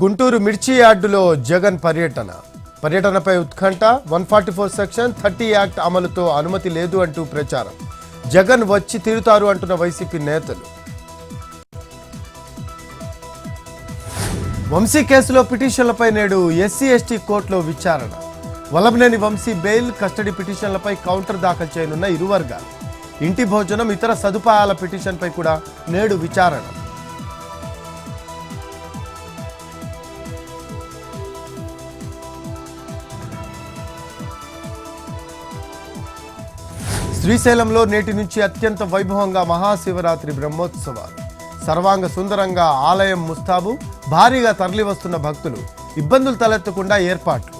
గుంటూరు మిర్చి యార్డులో జగన్ పర్యటనపై ఉత్కంఠ 144 సెక్షన్ 30 యాక్ట్ అమలుతో అనుమతి లేదు అంటూ ప్రచారం. జగన్ వచ్చి తీరుతారు అంటున్న వైసీపీ నేతలు. వంశీ కేసులో పిటిషన్లపై నేడు ఎస్సీ ఎస్టీ కోర్టులో విచారణ. వల్లభనేని వంశీ బెయిల్ కస్టడీ పిటిషన్లపై కౌంటర్ దాఖలు చేయనున్న ఇరు వర్గాలు. ఇంటి భోజనం ఇతర సదుపాయాల పిటిషన్పై కూడా నేడు విచారణ. శ్రీశైలంలో నేటి నుంచి అత్యంత వైభవంగా మహాశివరాత్రి బ్రహ్మోత్సవాలు. సర్వాంగ సుందరంగా ఆలయం ముస్తాబు. భారీగా తరలివస్తున్న భక్తులు. ఇబ్బందులు తలెత్తకుండా ఏర్పాట్లు.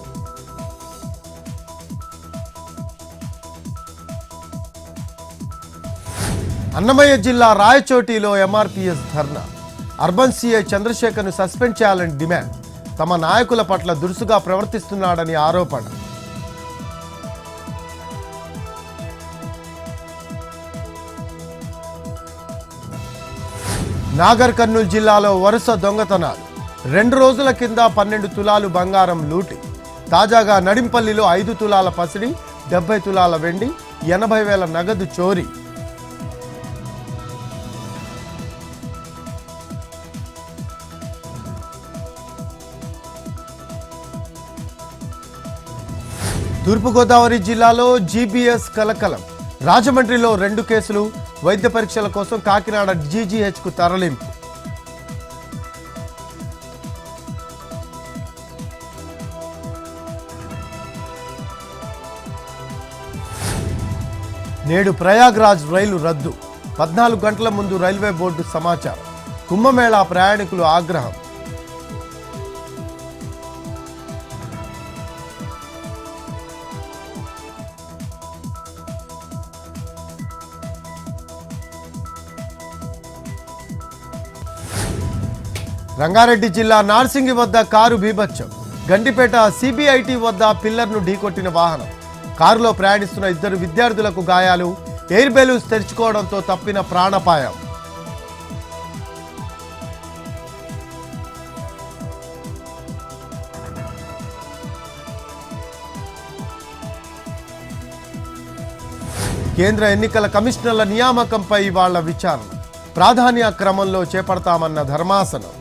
అన్నమయ్య జిల్లా రాయచోటిలో ఎంఆర్పీఎస్ ధర్నా. అర్బన్ సీఐ చంద్రశేఖర్ను సస్పెండ్ చేయాలని డిమాండ్. తమ నాయకుల పట్ల దురుసుగా ప్రవర్తిస్తున్నాడని ఆరోపణ. నాగర్ కర్నూలు జిల్లాలో వరుస దొంగతనాలు. 2 రోజుల కింద 12 తులాలు బంగారం లూటి. తాజాగా నడింపల్లిలో 5 తులాల పసిడి, 70 తులాల వెండి, 80,000 నగదు చోరీ. తూర్పుగోదావరి జిల్లాలో జీబీఎస్ కలకలం. రాజమండ్రిలో 2 కేసులు. వైద్య పరీక్షల కోసం కాకినాడ జీజీహెచ్కు తరలింపు. నేడు ప్రయాగ్రాజ్ రైలు రద్దు. 14 గంటల ముందు రైల్వే బోర్డు సమాచారం. కుంభమేళా ప్రయాణికులు ఆగ్రహం. రంగారెడ్డి జిల్లా నార్సింగి వద్ద కారు బీభత్సం. గండిపేట సిబిఐటి వద్ద పిల్లర్ను ఢీకొట్టిన వాహనం. కారులో ప్రయాణిస్తున్న 2 విద్యార్థులకు గాయాలు. ఎయిర్ బెలూన్స్ తెరుచుకోవడంతో తప్పిన ప్రాణాపాయం. కేంద్ర ఎన్నికల కమిషనర్ల నియామకంపై ఇవాళ విచారణ. ప్రాధాన్య క్రమంలో చేపడతామన్న ధర్మాసనం.